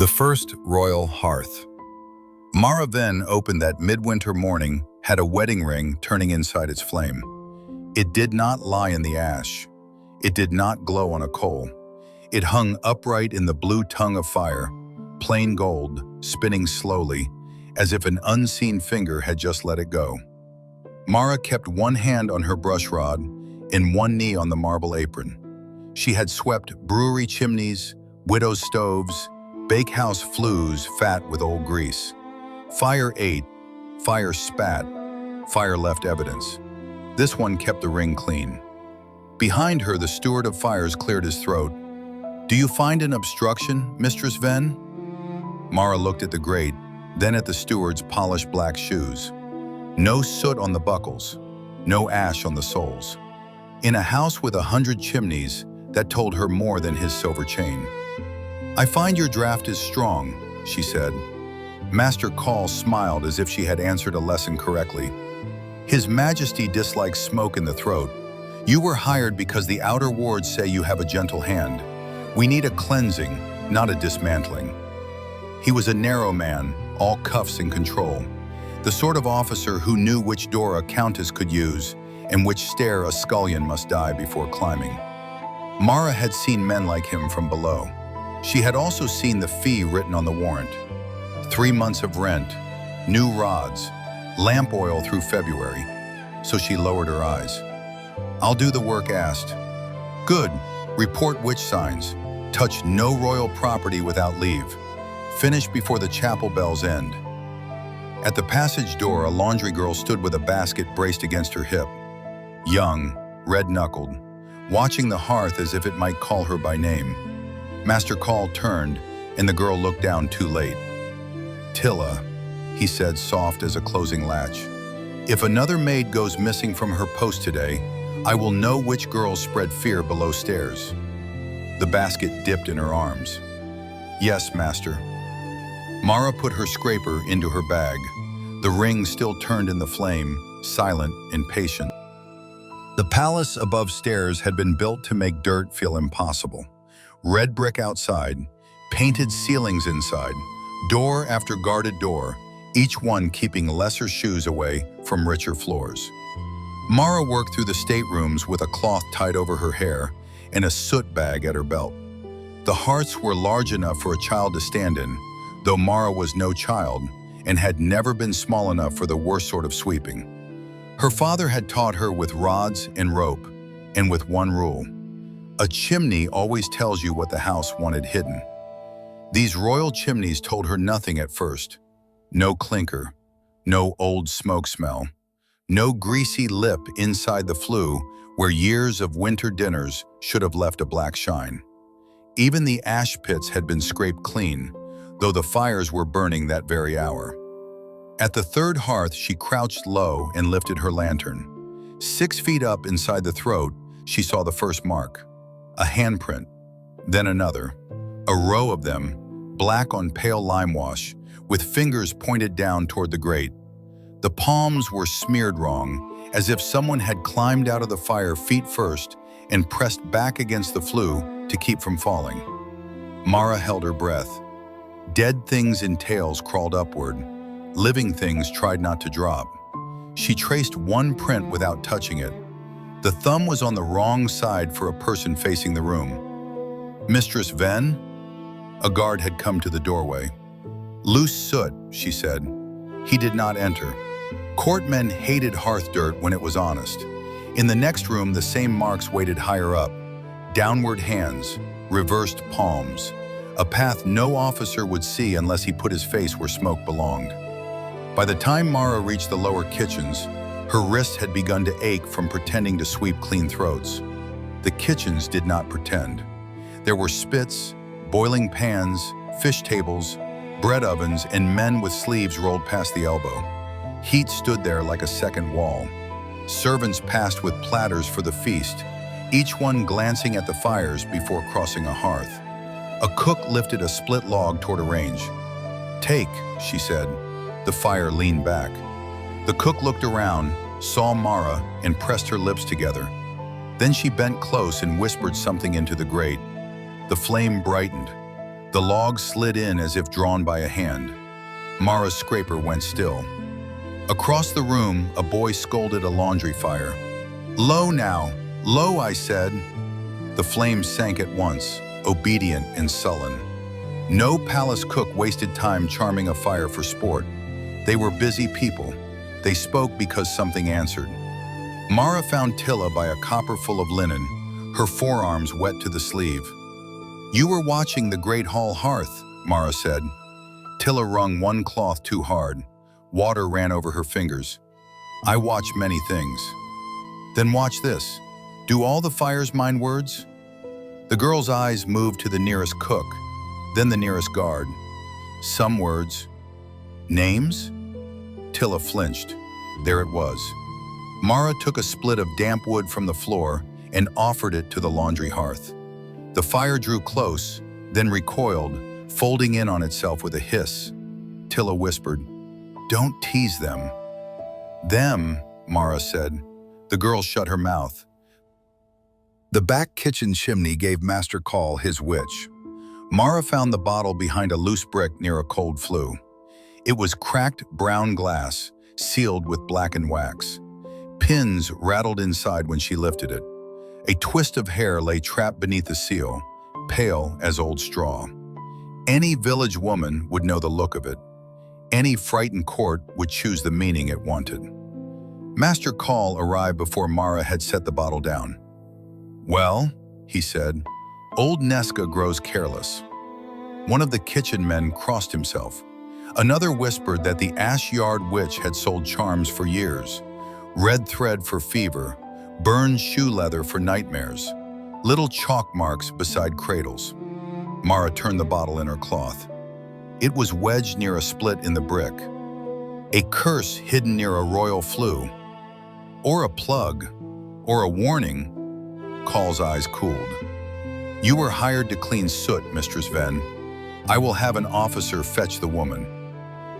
The first royal hearth. Mara Venn opened that midwinter morning, had a wedding ring turning inside its flame. It did not lie in the ash. It did not glow on a coal. It hung upright in the blue tongue of fire, plain gold, spinning slowly, as if an unseen finger had just let it go. Mara kept one hand on her brush rod and one knee on the marble apron. She had swept brewery chimneys, widows' stoves, bakehouse flues fat with old grease. Fire ate, fire spat, fire left evidence. This one kept the ring clean. Behind her, the steward of fires cleared his throat. "Do you find an obstruction, Mistress Venn?" Mara looked at the grate, then at the steward's polished black shoes. No soot on the buckles, no ash on the soles. In a house with 100 chimneys, that told her more than his silver chain. "I find your draft is strong," she said. Master Call smiled as if she had answered a lesson correctly. "His Majesty dislikes smoke in the throat. You were hired because the outer wards say you have a gentle hand. We need a cleansing, not a dismantling." He was a narrow man, all cuffs and control. The sort of officer who knew which door a countess could use and which stair a scullion must die before climbing. Mara had seen men like him from below. She had also seen the fee written on the warrant. 3 months of rent, new rods, lamp oil through February. So she lowered her eyes. "I'll do the work asked." "Good. Report witch signs. Touch no royal property without leave. Finish before the chapel bells end." At the passage door, a laundry girl stood with a basket braced against her hip. Young, red-knuckled, watching the hearth as if it might call her by name. Master Call turned, and the girl looked down too late. "Tilla," he said, soft as a closing latch. "If another maid goes missing from her post today, I will know which girls spread fear below stairs." The basket dipped in her arms. "Yes, master." Mara put her scraper into her bag. The ring still turned in the flame, silent and patient. The palace above stairs had been built to make dirt feel impossible. Red brick outside, painted ceilings inside, door after guarded door, each one keeping lesser shoes away from richer floors. Mara worked through the staterooms with a cloth tied over her hair and a soot bag at her belt. The hearths were large enough for a child to stand in, though Mara was no child and had never been small enough for the worst sort of sweeping. Her father had taught her with rods and rope, and with one rule: a chimney always tells you what the house wanted hidden. These royal chimneys told her nothing at first. No clinker, no old smoke smell, no greasy lip inside the flue where years of winter dinners should have left a black shine. Even the ash pits had been scraped clean, though the fires were burning that very hour. At the third hearth, she crouched low and lifted her lantern. 6 feet up inside the throat, she saw the first mark. A handprint, then another. A row of them, black on pale lime wash, with fingers pointed down toward the grate. The palms were smeared wrong, as if someone had climbed out of the fire feet first and pressed back against the flue to keep from falling. Mara held her breath. Dead things in tails crawled upward. Living things tried not to drop. She traced one print without touching it. The thumb was on the wrong side for a person facing the room. "Mistress Venn?" A guard had come to the doorway. "Loose soot," she said. He did not enter. Courtmen hated hearth dirt when it was honest. In the next room, the same marks waited higher up. Downward hands, reversed palms. A path no officer would see unless he put his face where smoke belonged. By the time Mara reached the lower kitchens, her wrists had begun to ache from pretending to sweep clean throats. The kitchens did not pretend. There were spits, boiling pans, fish tables, bread ovens, and men with sleeves rolled past the elbow. Heat stood there like a second wall. Servants passed with platters for the feast, each one glancing at the fires before crossing a hearth. A cook lifted a split log toward a range. "Take," she said. The fire leaned back. The cook looked around, saw Mara, and pressed her lips together. Then she bent close and whispered something into the grate. The flame brightened. The log slid in as if drawn by a hand. Mara's scraper went still. Across the room, a boy scolded a laundry fire. "Low now! Low, I said!" The flames sank at once, obedient and sullen. No palace cook wasted time charming a fire for sport. They were busy people. They spoke because something answered. Mara found Tilla by a copper full of linen, her forearms wet to the sleeve. "You were watching the great hall hearth," Mara said. Tilla wrung one cloth too hard. Water ran over her fingers. "I watch many things." "Then watch this. Do all the fires mind words?" The girl's eyes moved to the nearest cook, then the nearest guard. "Some words." "Names?" Tilla flinched. There it was. Mara took a split of damp wood from the floor and offered it to the laundry hearth. The fire drew close, then recoiled, folding in on itself with a hiss. Tilla whispered, "Don't tease them." "Them," Mara said. The girl shut her mouth. The back kitchen chimney gave Master Call his witch. Mara found the bottle behind a loose brick near a cold flue. It was cracked brown glass, sealed with blackened wax. Pins rattled inside when she lifted it. A twist of hair lay trapped beneath the seal, pale as old straw. Any village woman would know the look of it. Any frightened court would choose the meaning it wanted. Master Call arrived before Mara had set the bottle down. "Well," he said, "old Nesca grows careless." One of the kitchen men crossed himself. Another whispered that the Ash Yard witch had sold charms for years. Red thread for fever, burned shoe leather for nightmares, little chalk marks beside cradles. Mara turned the bottle in her cloth. It was wedged near a split in the brick. A curse hidden near a royal flue. Or a plug, or a warning. Call's eyes cooled. "You were hired to clean soot, Mistress Venn. I will have an officer fetch the woman."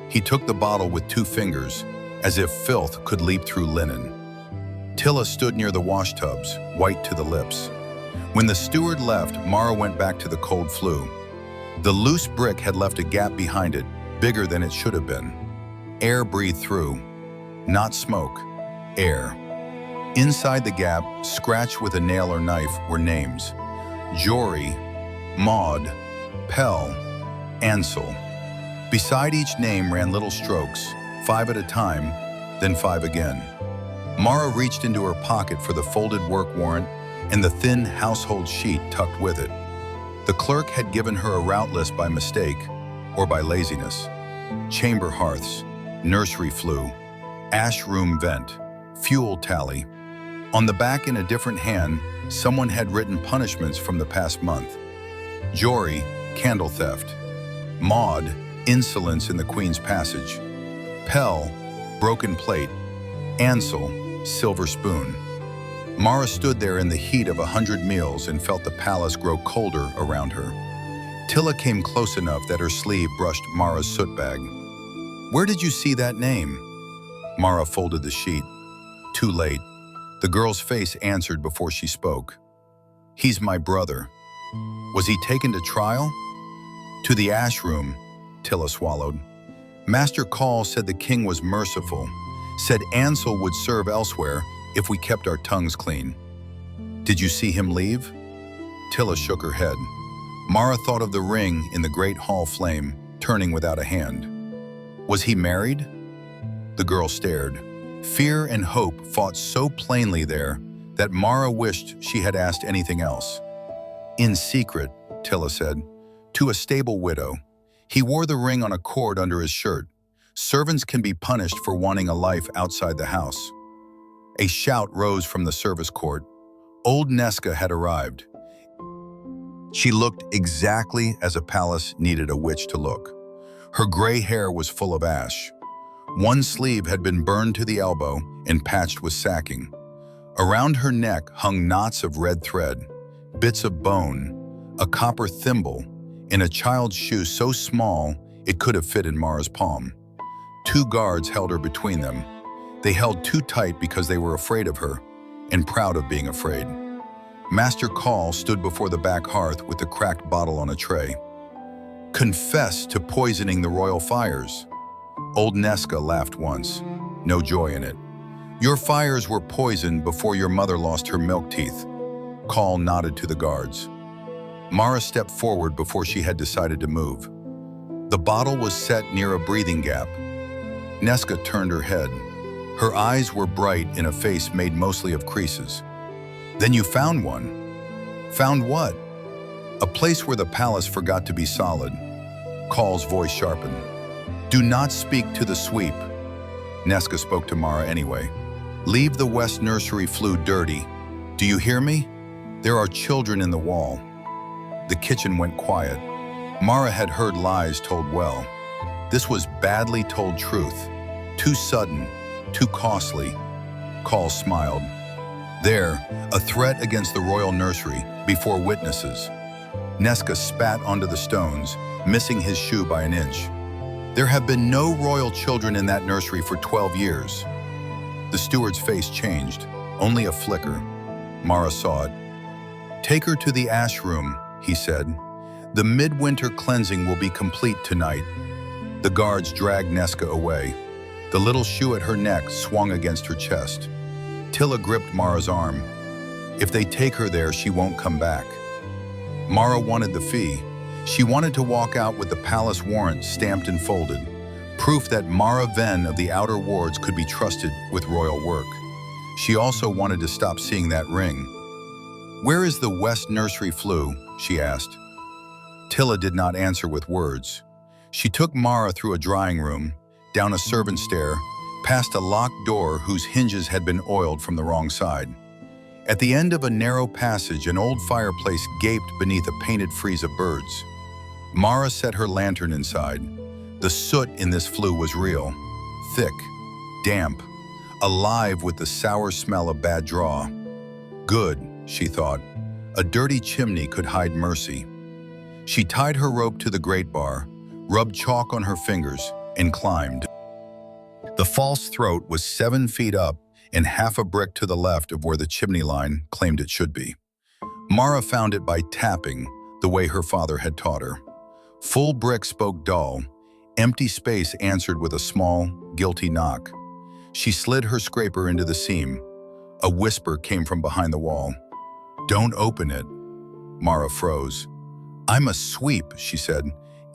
He took the bottle with 2 fingers, as if filth could leap through linen. Tilla stood near the washtubs, white to the lips. When the steward left, Mara went back to the cold flue. The loose brick had left a gap behind it, bigger than it should have been. Air breathed through. Not smoke, air. Inside the gap, scratched with a nail or knife, were names. Jory, Maud, Pell, Ansel. Beside each name ran little strokes, 5 at a time, then 5 again. Mara reached into her pocket for the folded work warrant and the thin household sheet tucked with it. The clerk had given her a route list by mistake or by laziness. Chamber hearths, nursery flue, ash room vent, fuel tally. On the back in a different hand, someone had written punishments from the past month. Jory, candle theft. Maud, insolence in the Queen's Passage. Pell, broken plate. Ansel, silver spoon. Mara stood there in the heat of 100 meals and felt the palace grow colder around her. Tilla came close enough that her sleeve brushed Mara's soot bag. "Where did you see that name?" Mara folded the sheet. Too late. The girl's face answered before she spoke. "He's my brother." "Was he taken to trial?" "To the ash room," Tilla swallowed. "Master Call said the king was merciful, said Ansel would serve elsewhere if we kept our tongues clean." "Did you see him leave?" Tilla shook her head. Mara thought of the ring in the great hall flame, turning without a hand. "Was he married?" The girl stared. Fear and hope fought so plainly there that Mara wished she had asked anything else. "In secret," Tilla said, "to a stable widow. He wore the ring on a cord under his shirt. Servants can be punished for wanting a life outside the house." A shout rose from the service court. Old Nesca had arrived. She looked exactly as a palace needed a witch to look. Her gray hair was full of ash. One sleeve had been burned to the elbow and patched with sacking. Around her neck hung knots of red thread, bits of bone, a copper thimble, and a child's shoe so small it could have fit in Mara's palm. 2 guards held her between them. They held too tight because they were afraid of her and proud of being afraid. Master Call stood before the back hearth with the cracked bottle on a tray. Confess to poisoning the royal fires. Old Nesca laughed once, no joy in it. Your fires were poisoned before your mother lost her milk teeth. Call nodded to the guards. Mara stepped forward before she had decided to move. The bottle was set near a breathing gap. Nesca turned her head. Her eyes were bright in a face made mostly of creases. Then you found one. Found what? A place where the palace forgot to be solid. Call's voice sharpened. Do not speak to the sweep. Nesca spoke to Mara anyway. Leave the west nursery flue dirty. Do you hear me? There are children in the wall. The kitchen went quiet. Mara had heard lies told well. This was badly told truth. Too sudden, too costly. Call smiled. There, a threat against the royal nursery, before witnesses. Nesca spat onto the stones, missing his shoe by an inch. There have been no royal children in that nursery for 12 years. The steward's face changed, only a flicker. Mara saw it. Take her to the ash room, he said. The midwinter cleansing will be complete tonight. The guards dragged Nesca away. The little shoe at her neck swung against her chest. Tilla gripped Mara's arm. If they take her there, she won't come back. Mara wanted the fee. She wanted to walk out with the palace warrant stamped and folded, proof that Mara Venn of the outer wards could be trusted with royal work. She also wanted to stop seeing that ring. Where is the west nursery flue? She asked. Tilla did not answer with words. She took Mara through a drying room, down a servant's stair, past a locked door whose hinges had been oiled from the wrong side. At the end of a narrow passage, an old fireplace gaped beneath a painted frieze of birds. Mara set her lantern inside. The soot in this flue was real, thick, damp, alive with the sour smell of bad draw. Good, she thought. A dirty chimney could hide mercy. She tied her rope to the grate bar, rubbed chalk on her fingers, and climbed. The false throat was 7 feet up and half a brick to the left of where the chimney line claimed it should be. Mara found it by tapping, the way her father had taught her. Full brick spoke dull. Empty space answered with a small, guilty knock. She slid her scraper into the seam. A whisper came from behind the wall. Don't open it. Mara froze. I'm a sweep, she said.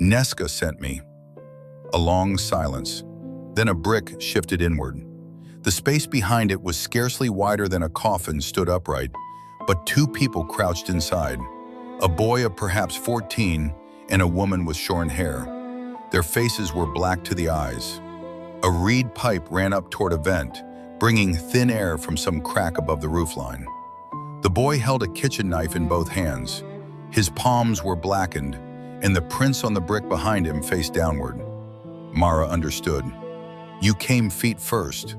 Nesca sent me. A long silence. Then a brick shifted inward. The space behind it was scarcely wider than a coffin stood upright, but 2 people crouched inside. A boy of perhaps 14 and a woman with shorn hair. Their faces were black to the eyes. A reed pipe ran up toward a vent, bringing thin air from some crack above the roofline. The boy held a kitchen knife in both hands. His palms were blackened, and the prints on the brick behind him faced downward. Mara understood. You came feet first.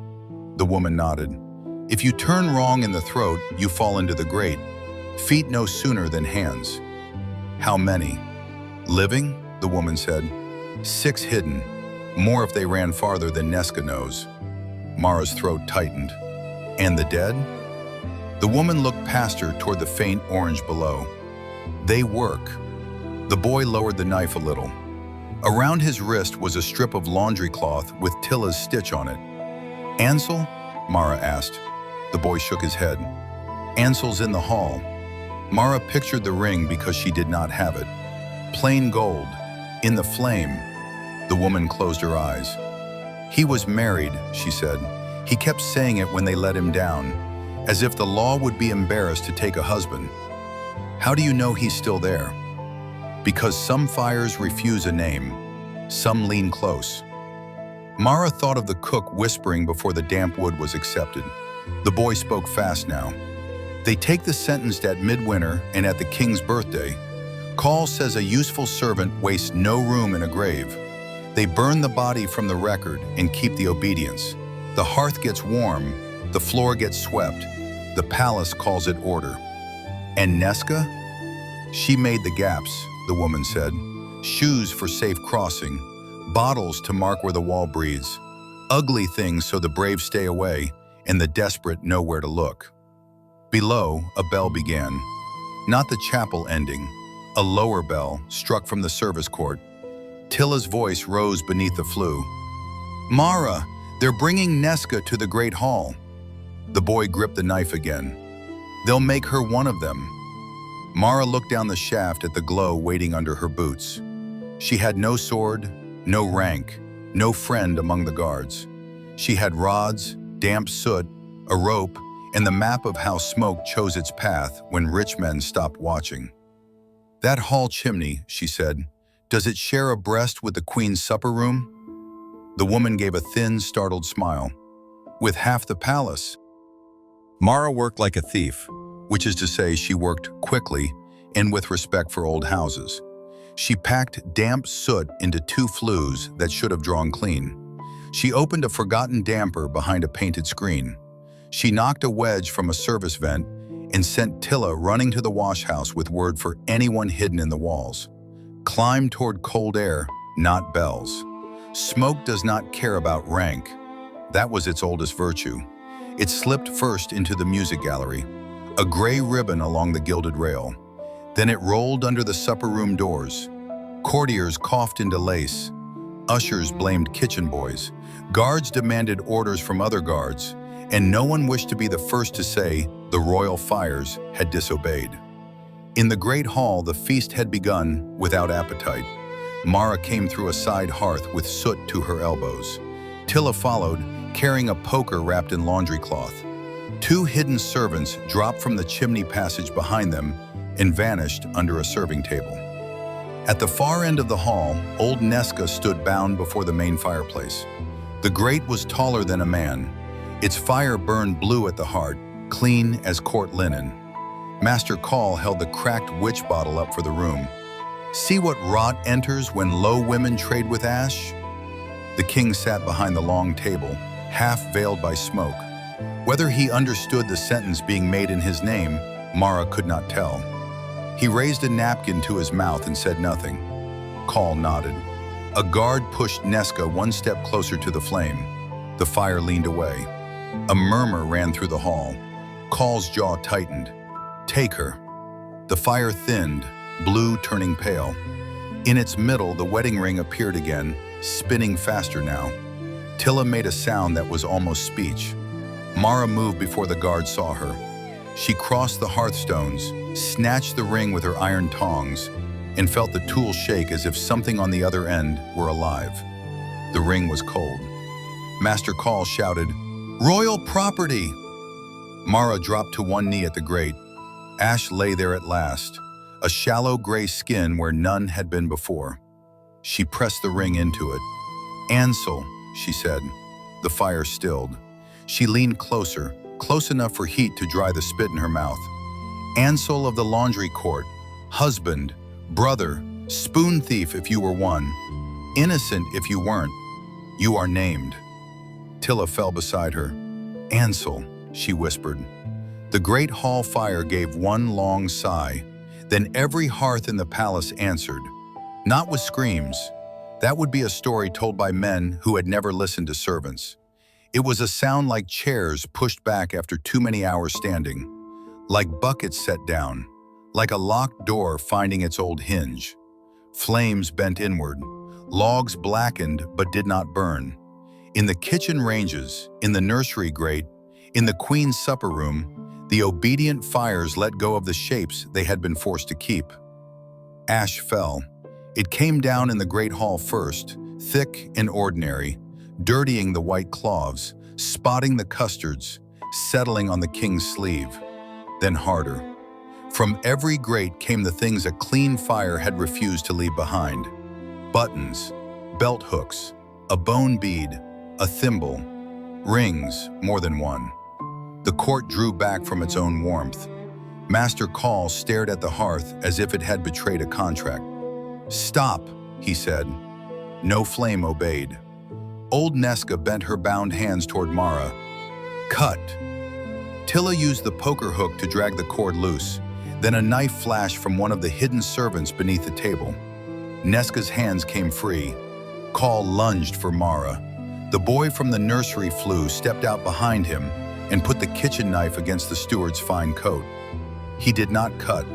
The woman nodded. If you turn wrong in the throat, you fall into the grate. Feet no sooner than hands. How many? Living? The woman said. 6 hidden. More if they ran farther than Nesca knows. Mara's throat tightened. And the dead? The woman looked past her toward the faint orange below. They work. The boy lowered the knife a little. Around his wrist was a strip of laundry cloth with Tilla's stitch on it. Ansel? Mara asked. The boy shook his head. Ansel's in the hall. Mara pictured the ring because she did not have it. Plain gold, in the flame. The woman closed her eyes. He was married, she said. He kept saying it when they let him down, as if the law would be embarrassed to take a husband. How do you know he's still there? Because some fires refuse a name, some lean close. Mara thought of the cook whispering before the damp wood was accepted. The boy spoke fast now. They take the sentenced at Midwinter and at the king's birthday. Call says a useful servant wastes no room in a grave. They burn the body from the record and keep the obedience. The hearth gets warm, the floor gets swept. The palace calls it order. And Nesca? She made the gaps, the woman said. Shoes for safe crossing, bottles to mark where the wall breathes. Ugly things so the brave stay away and the desperate know where to look. Below, a bell began. Not the chapel ending. A lower bell, struck from the service court, Tilla's voice rose beneath the flue. "Mara, they're bringing Nesca to the Great Hall." The boy gripped the knife again. "They'll make her one of them." Mara looked down the shaft at the glow waiting under her boots. She had no sword, no rank, no friend among the guards. She had rods, damp soot, a rope, and the map of how smoke chose its path when rich men stopped watching. "That hall chimney," she said, "does it share a breast with the Queen's supper room?" The woman gave a thin, startled smile. "With half the palace." Mara worked like a thief, which is to say she worked quickly and with respect for old houses. She packed damp soot into 2 flues that should have drawn clean. She opened a forgotten damper behind a painted screen. She knocked a wedge from a service vent and sent Tilla running to the wash house with word for anyone hidden in the walls. Climb toward cold air, not bells. Smoke does not care about rank. That was its oldest virtue. It slipped first into the music gallery, a gray ribbon along the gilded rail. Then it rolled under the supper room doors. Courtiers coughed into lace. Ushers blamed kitchen boys. Guards demanded orders from other guards, and no one wished to be the first to say the royal fires had disobeyed. In the great hall, the feast had begun without appetite. Mara came through a side hearth with soot to her elbows. Tilla followed, carrying a poker wrapped in laundry cloth. 2 hidden servants dropped from the chimney passage behind them and vanished under a serving table. At the far end of the hall, old Nesca stood bound before the main fireplace. The grate was taller than a man. Its fire burned blue at the heart, clean as court linen. Master Call held the cracked witch bottle up for the room. "See what rot enters when low women trade with ash?" The king sat behind the long table, half veiled by smoke. Whether he understood the sentence being made in his name, Mara could not tell. He raised a napkin to his mouth and said nothing. Call nodded. A guard pushed Nesca 1 step closer to the flame. The fire leaned away. A murmur ran through the hall. Call's jaw tightened. "Take her." The fire thinned, blue turning pale. In its middle, the wedding ring appeared again, spinning faster now. Tilla made a sound that was almost speech. Mara moved before the guard saw her. She crossed the hearthstones, snatched the ring with her iron tongs, and felt the tool shake as if something on the other end were alive. The ring was cold. Master Call shouted, "Royal property!" Mara dropped to one knee at the grate. Ash lay there at last, a shallow gray skin where none had been before. She pressed the ring into it. "Ansel," she said. The fire stilled. She leaned closer, close enough for heat to dry the spit in her mouth. "Ansel of the laundry court, husband, brother, spoon thief if you were one, innocent if you weren't, you are named." Tilla fell beside her. "Ansel," she whispered. The great hall fire gave one long sigh. Then every hearth in the palace answered. Not with screams. That would be a story told by men who had never listened to servants. It was a sound like chairs pushed back after too many hours standing, like buckets set down, like a locked door finding its old hinge. Flames bent inward, logs blackened but did not burn. In the kitchen ranges, in the nursery grate, in the queen's supper room, the obedient fires let go of the shapes they had been forced to keep. Ash fell. It came down in the great hall first, thick and ordinary, dirtying the white cloths, spotting the custards, settling on the king's sleeve. Then harder. From every grate came the things a clean fire had refused to leave behind. Buttons, belt hooks, a bone bead, a thimble, rings, more than one. The court drew back from its own warmth. Master Call stared at the hearth as if it had betrayed a contract. "Stop," he said. No flame obeyed. Old Nesca bent her bound hands toward Mara. "Cut." Tilla used the poker hook to drag the cord loose. Then a knife flashed from one of the hidden servants beneath the table. Nesca's hands came free. Call lunged for Mara. The boy from the nursery flue stepped out behind him and put the kitchen knife against the steward's fine coat. He did not cut.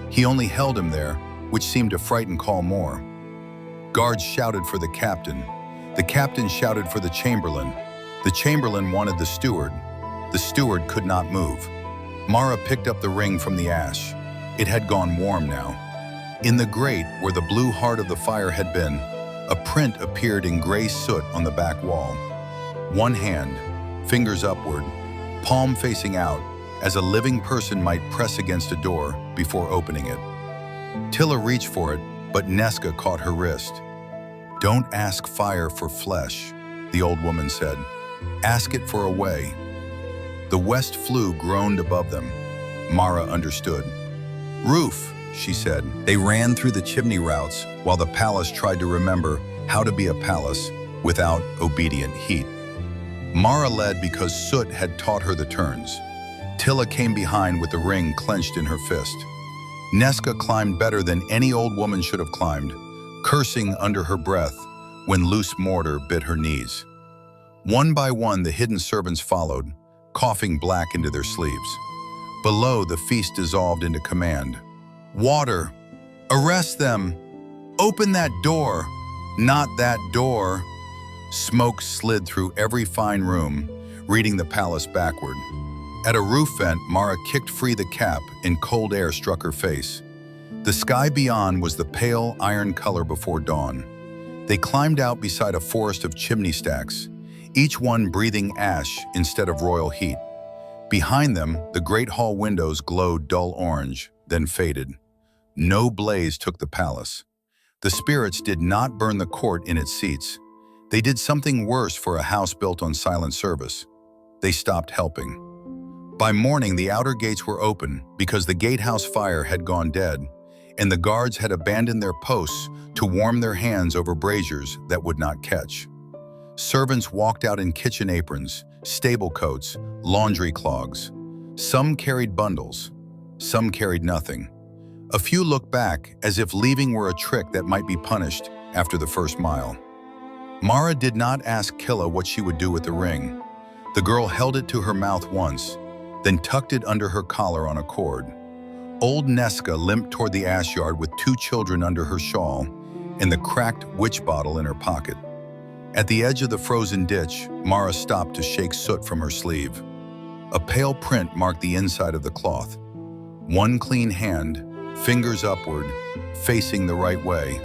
He only held him there, which seemed to frighten Call more. Guards shouted for the captain. The captain shouted for the chamberlain. The chamberlain wanted the steward. The steward could not move. Mara picked up the ring from the ash. It had gone warm now. In the grate, where the blue heart of the fire had been, a print appeared in gray soot on the back wall. One hand, fingers upward, palm facing out, as a living person might press against a door before opening it. Tilla reached for it, but Nesca caught her wrist. "Don't ask fire for flesh," the old woman said. "Ask it for a way." The west flue groaned above them. Mara understood. "Roof," she said. They ran through the chimney routes while the palace tried to remember how to be a palace without obedient heat. Mara led because soot had taught her the turns. Tilla came behind with the ring clenched in her fist. Nesca climbed better than any old woman should have climbed, cursing under her breath when loose mortar bit her knees. One by one, the hidden servants followed, coughing black into their sleeves. Below, the feast dissolved into command. "Water! Arrest them! Open that door! Not that door!" Smoke slid through every fine room, reading the palace backward. At a roof vent, Mara kicked free the cap and cold air struck her face. The sky beyond was the pale iron color before dawn. They climbed out beside a forest of chimney stacks, each one breathing ash instead of royal heat. Behind them, the great hall windows glowed dull orange, then faded. No blaze took the palace. The spirits did not burn the court in its seats. They did something worse for a house built on silent service. They stopped helping. By morning, the outer gates were open because the gatehouse fire had gone dead, and the guards had abandoned their posts to warm their hands over braziers that would not catch. Servants walked out in kitchen aprons, stable coats, laundry clogs. Some carried bundles. Some carried nothing. A few looked back as if leaving were a trick that might be punished after the first mile. Mara did not ask Killa what she would do with the ring. The girl held it to her mouth once, then tucked it under her collar on a cord. Old Nesca limped toward the ash yard with 2 children under her shawl and the cracked witch bottle in her pocket. At the edge of the frozen ditch, Mara stopped to shake soot from her sleeve. A pale print marked the inside of the cloth. One clean hand, fingers upward, facing the right way.